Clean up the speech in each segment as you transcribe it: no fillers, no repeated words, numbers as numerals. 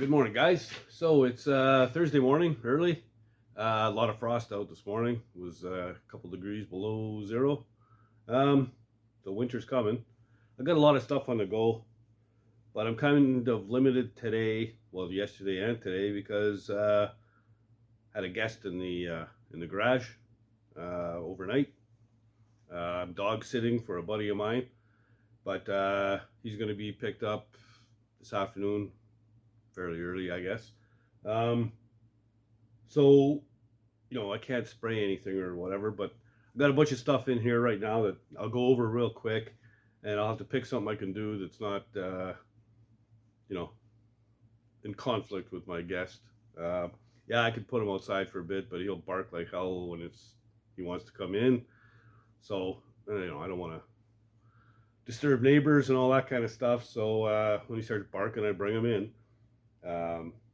Good morning, guys. So it's Thursday morning, early. A lot of frost out this morning. It was a couple degrees below zero. So winter's coming. I got a lot of stuff on the go, but I'm kind of limited today. Well, yesterday and today because I had a guest in the garage overnight. I'm dog sitting for a buddy of mine, but he's going to be picked up this afternoon. Fairly early, I guess. So, I can't spray anything or whatever, but I've got a bunch of stuff in here right now that I'll go over real quick, and I'll have to pick something I can do that's not, in conflict with my guest. Yeah, I could put him outside for a bit, but he'll bark like hell when he wants to come in. So, I don't want to disturb neighbors and all that kind of stuff. So when he starts barking, I bring him in.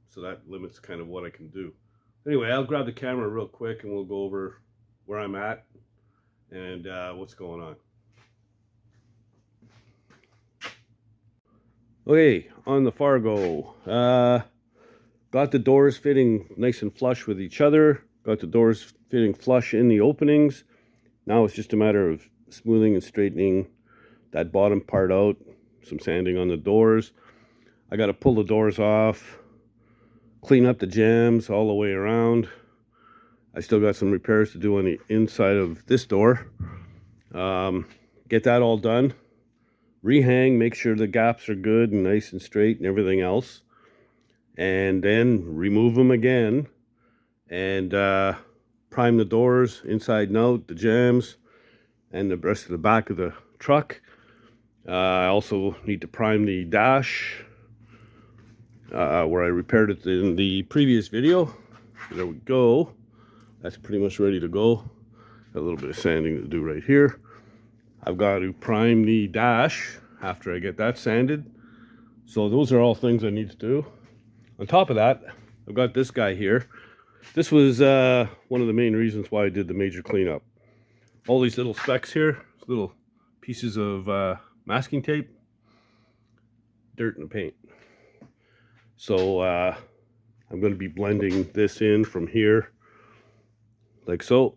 So that limits kind of what I can do. Anyway, I'll grab the camera real quick and we'll go over where I'm at and what's going on. Okay, on the Fargo, got the doors fitting nice and flush with each other, got the doors fitting flush in the openings. Now it's just a matter of smoothing and straightening that bottom part out, some sanding on the doors. I got to pull the doors off, clean up the jambs all the way around. I still got some repairs to do on the inside of this door. Get that all done. Rehang, make sure the gaps are good and nice and straight and everything else. And then remove them again and prime the doors inside and out, the jambs, and the rest of the back of the truck. I also need to prime the dash, where I repaired it in the previous video. There we go. That's pretty much ready to go. Got a little bit of sanding to do right here. I've got to prime the dash after I get that sanded. So those are all things I need to do. On top of that, I've got this guy here. This was one of the main reasons why I did the major cleanup. All these little specks here, little pieces of masking tape, dirt and paint. So I'm going to be blending this in from here, like so.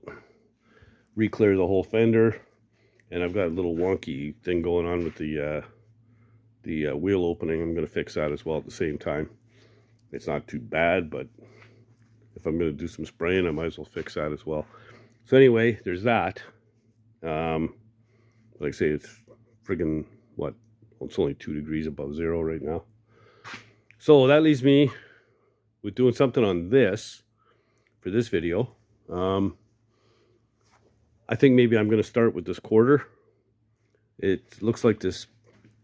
Re-clear the whole fender, and I've got a little wonky thing going on with the wheel opening. I'm going to fix that as well at the same time. It's not too bad, but if I'm going to do some spraying, I might as well fix that as well. So anyway, there's that. Like I say, it's friggin' what? Well, it's only 2 degrees above zero right now. So that leaves me with doing something on this for this video. I think maybe I'm going to start with this quarter. It looks like this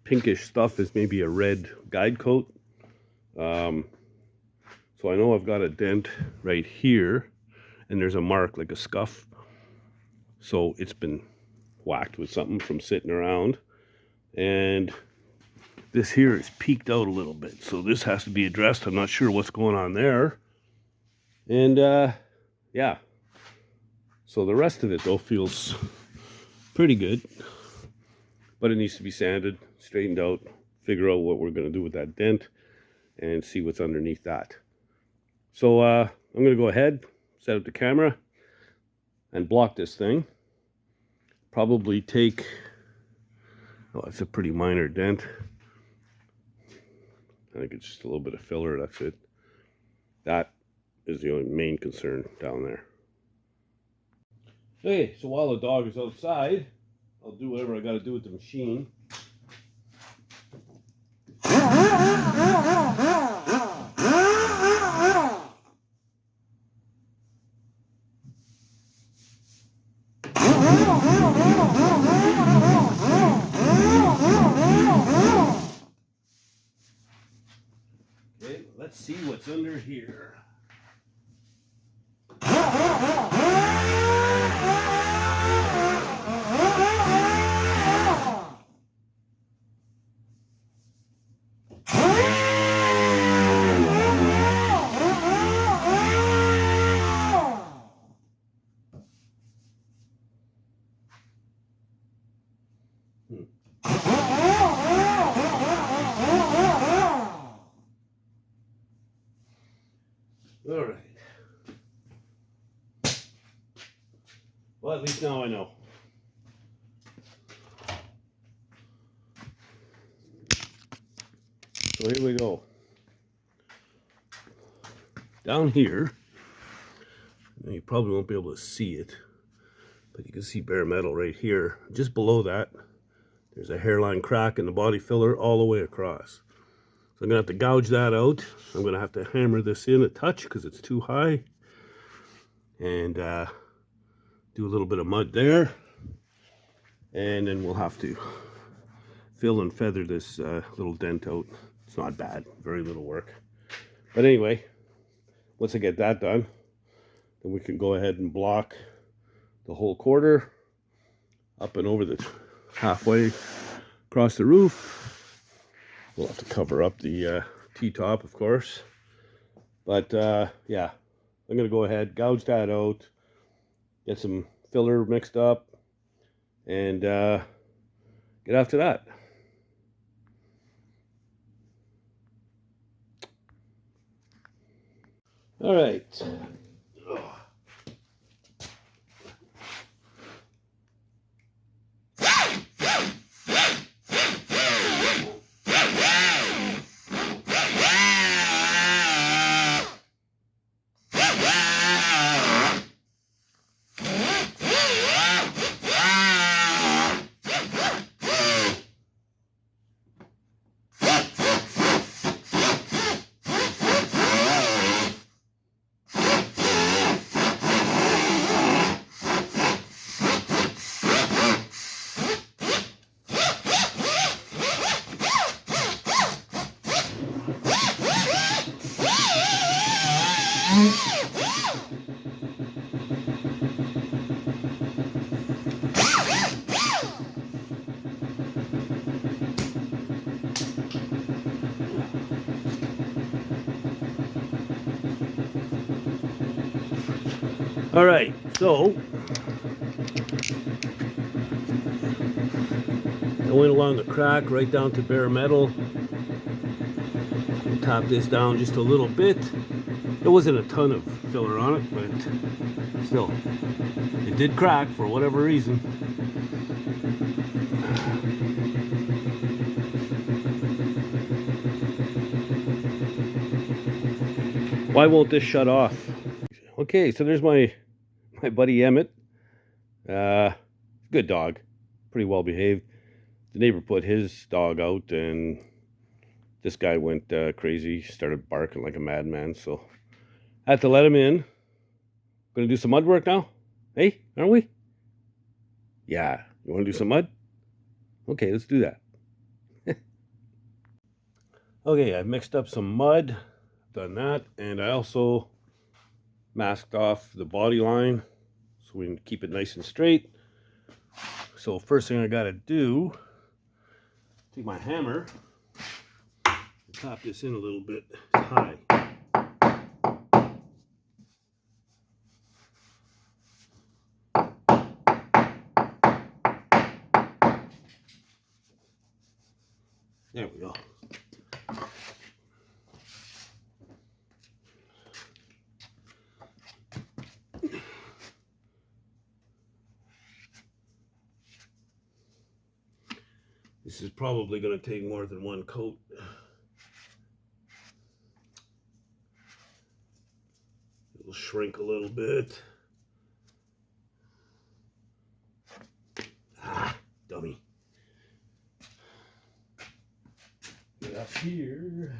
pinkish stuff is maybe a red guide coat. So I know I've got a dent right here, and there's a mark like a scuff. So it's been whacked with something from sitting around. And this here is peaked out a little bit, so this has to be addressed. I'm not sure what's going on there. And yeah, so the rest of it though feels pretty good, but it needs to be sanded, straightened out, figure out what we're going to do with that dent, and see what's underneath that. So I'm going to go ahead, set up the camera, and block this thing. Probably take, oh, it's a pretty minor dent. I think it's just a little bit of filler, that's it. That is the only main concern down there. Okay, so while the dog is outside, I'll do whatever I got to do with the machine. Okay, let's see what's under here. Well, at least now I know. So here we go. Down here, you probably won't be able to see it, but you can see bare metal right here. Just below that, there's a hairline crack in the body filler all the way across. So I'm gonna have to gouge that out. I'm gonna have to hammer this in a touch because it's too high. And do a little bit of mud there. And then we'll have to fill and feather this little dent out. It's not bad, very little work. But anyway, once I get that done, then we can go ahead and block the whole quarter up and over the halfway across the roof. We'll have to cover up the T-top, of course. But yeah, I'm gonna go ahead, gouge that out, get some filler mixed up, and get after that. All right. All right, so I went along the crack right down to bare metal. We'll tap this down just a little bit. There wasn't a ton of filler on it, but still, it did crack for whatever reason. Why won't this shut off? Okay, so there's my buddy Emmett. Good dog, pretty well behaved. The neighbor put his dog out, and this guy went crazy, started barking like a madman. So I had to let him in. Gonna do some mud work now, hey, aren't we? Yeah, you want to do some mud? Okay, let's do that. Okay, I mixed up some mud, done that, and I also masked off the body line so we can keep it nice and straight. So first thing I gotta do, take my hammer and tap this in a little bit high. There we go. This is probably going to take more than one coat. It'll shrink a little bit. Ah, dummy. Get up here.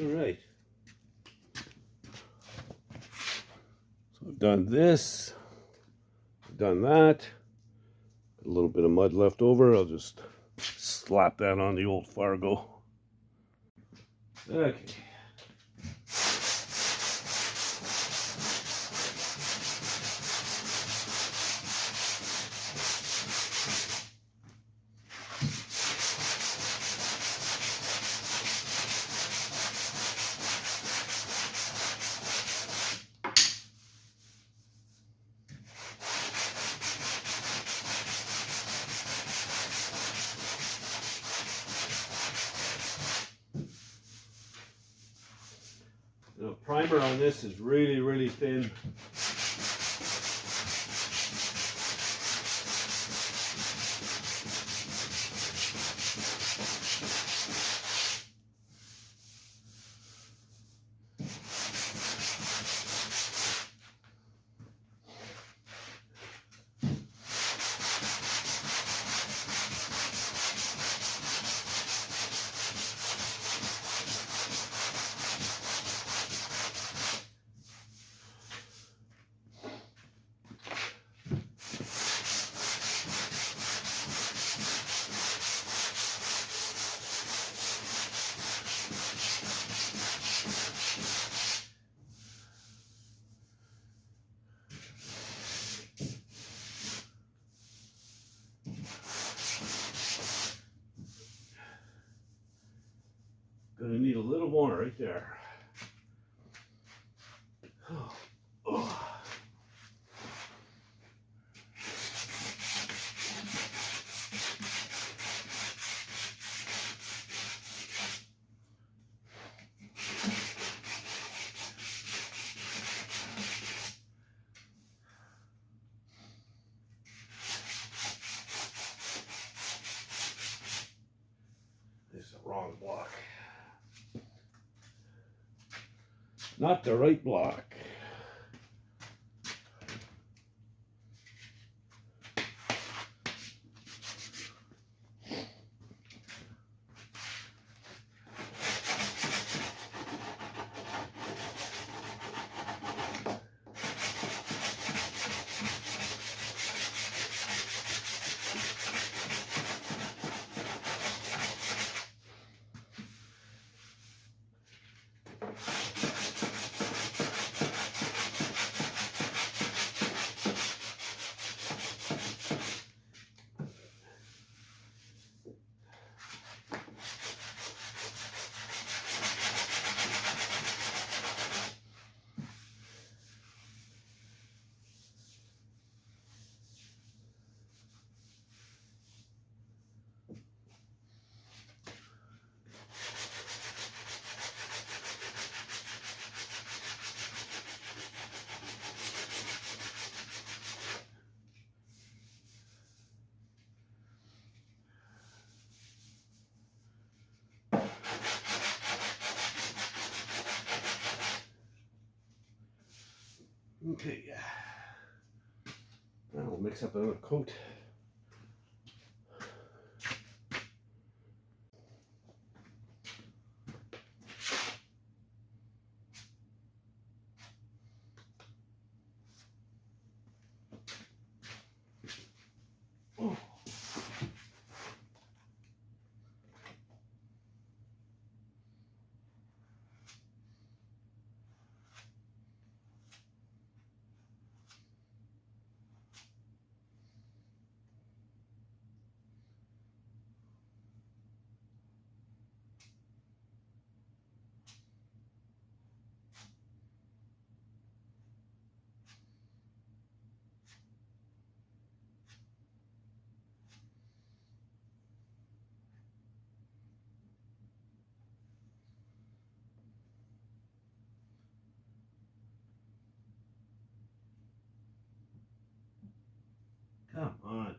All right. So I've done this, I've done that. A little bit of mud left over. I'll just slap that on the old Fargo. Okay. primer on this is really, really thin. Gonna need a little more right there. Oh. This is the wrong block. Not the right block. Okay, now we'll mix up another coat. Oh. Come on.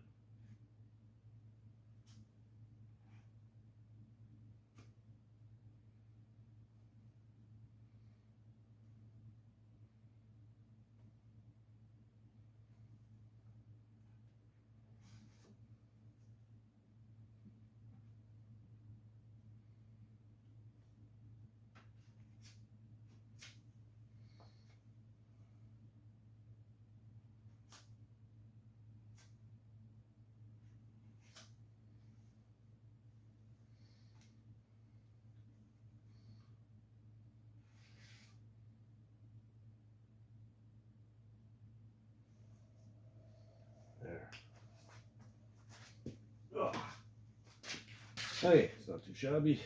There. Oh. Hey, it's not too shabby.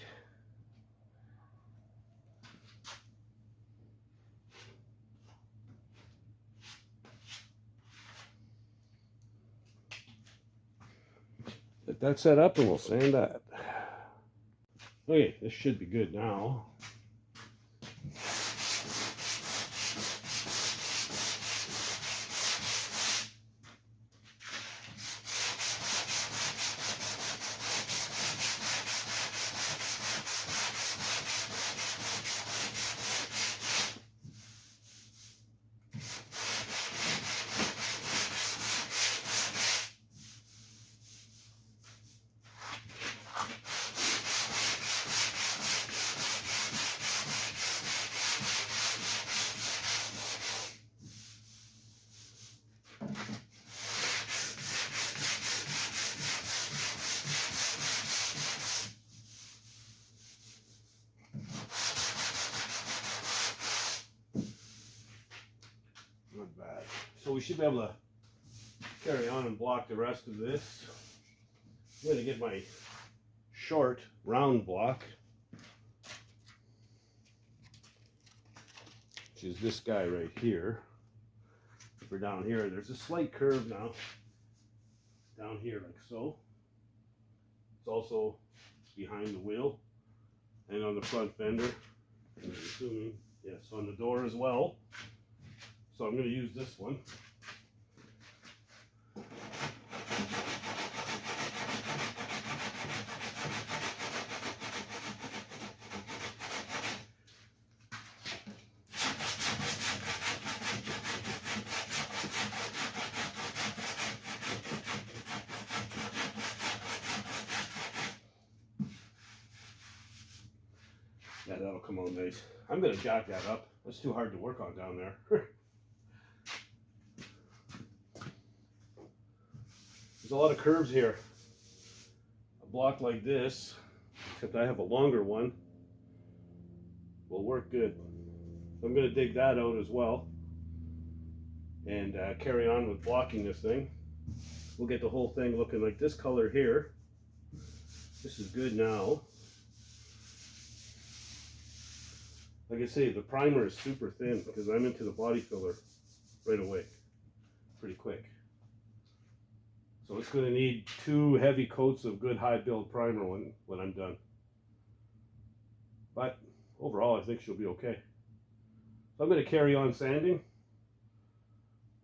Get that set up and we'll sand that. Okay, this should be good now. Not bad. So we should be able to carry on and block the rest of this. I'm going to get my short round block, which is this guy right here. For down here, there's a slight curve now, down here like so. It's also behind the wheel and on the front fender, and I'm assuming, yes, on the door as well. So I'm going to use this one. Yeah, that'll come out nice. I'm going to jack that up. That's too hard to work on down there. There's a lot of curves here. A block like this, except I have a longer one, will work good. So I'm going to dig that out as well and carry on with blocking this thing. We'll get the whole thing looking like this color here. This is good now. Like I say, the primer is super thin because I'm into the body filler right away, pretty quick. So it's going to need 2 heavy coats of good high build primer when I'm done. But overall, I think she'll be okay. So I'm going to carry on sanding.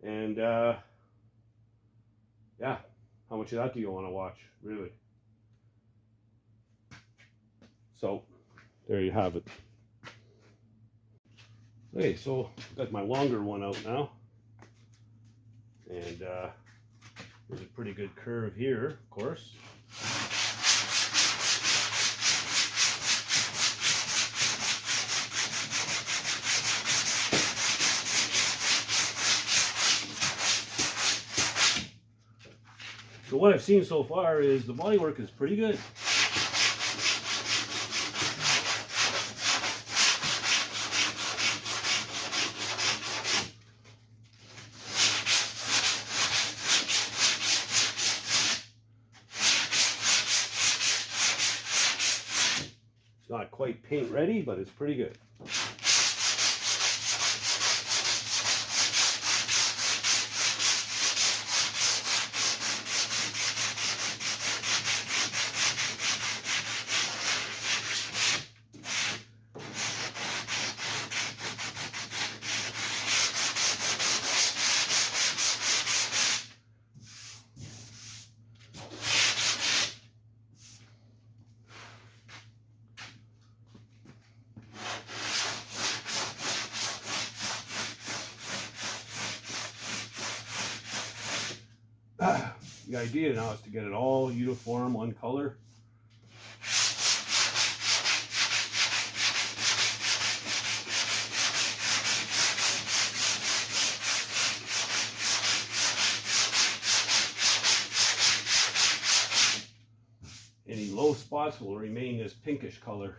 And yeah, how much of that do you want to watch, really? So there you have it. Okay, so I've got my longer one out now. And there's a pretty good curve here, of course. So what I've seen so far is the bodywork is pretty good. It's not quite paint ready, but it's pretty good. The idea now is to get it all uniform, one color. Any low spots will remain this pinkish color.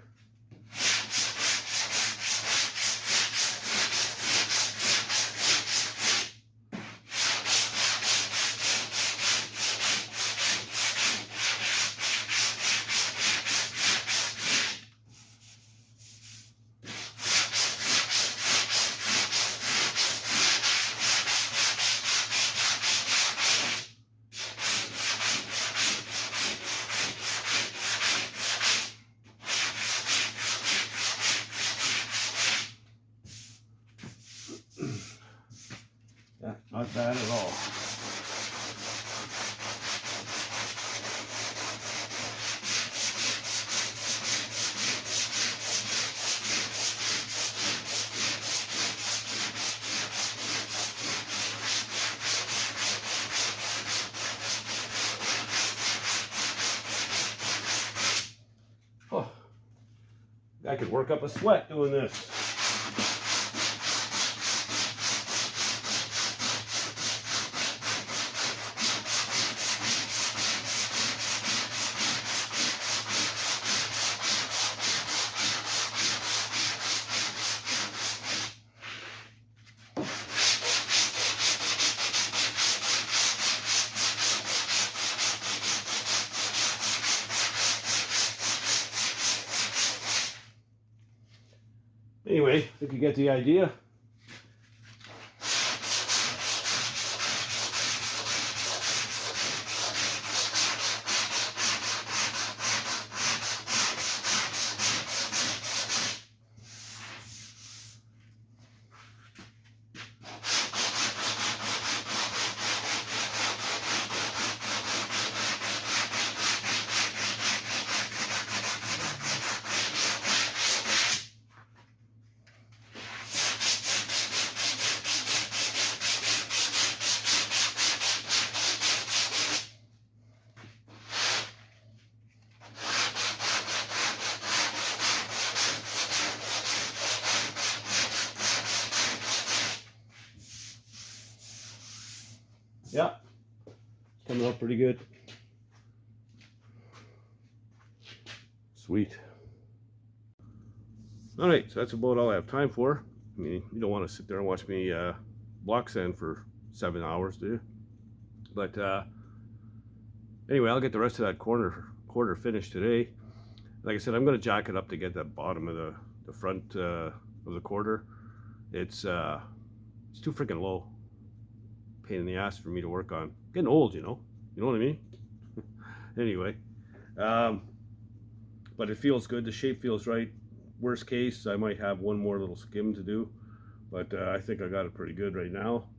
Yeah, not bad at all. Oh, I could work up a sweat doing this. Anyway, I think you get the idea. Yeah, coming out pretty good. Sweet. All right, so that's about all I have time for. I mean, you don't want to sit there and watch me block sand for 7 hours, do you? But anyway, I'll get the rest of that quarter finished today. Like I said, I'm going to jack it up to get that bottom of the front of the quarter. It's too freaking low. Pain in the ass for me to work on. Getting old, you know what I mean? Anyway, but it feels good. The shape feels right. Worst case, I might have one more little skim to do, but I think I got it pretty good right now.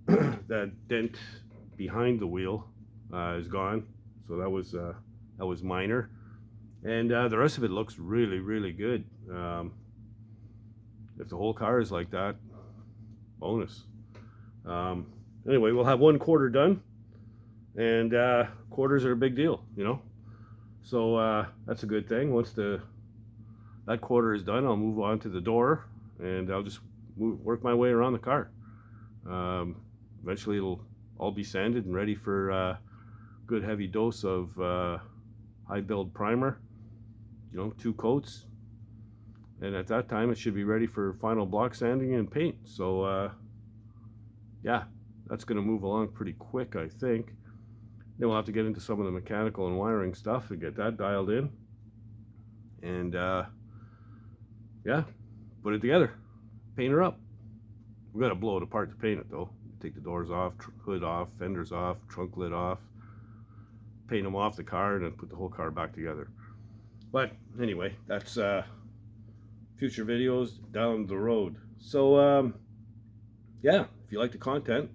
That dent behind the wheel is gone, so that was minor, and the rest of it looks really, really good. If the whole car is like that, bonus. Anyway, we'll have one quarter done, and quarters are a big deal, you know. So that's a good thing. Once that quarter is done, I'll move on to the door, and I'll just work my way around the car. Eventually, it'll all be sanded and ready for a good heavy dose of high build primer. You know, 2 coats, and at that time, it should be ready for final block sanding and paint. So yeah, that's going to move along pretty quick, I think. Then we'll have to get into some of the mechanical and wiring stuff and get that dialed in. And yeah, put it together, paint her up. We got to blow it apart to paint it though. Take the doors off, hood off, fenders off, trunk lid off, paint them off the car, and then put the whole car back together. But anyway, that's future videos down the road. So yeah, if you like the content,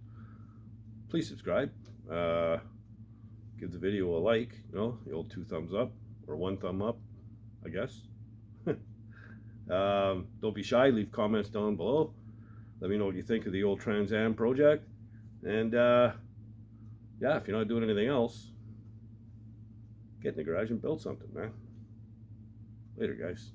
please subscribe. Give the video a like, you know, the old 2 thumbs up or 1 thumb up, I guess. Don't be shy, leave comments down below. Let me know what you think of the old Trans Am project. And yeah, if you're not doing anything else, get in the garage and build something, man. Later, guys.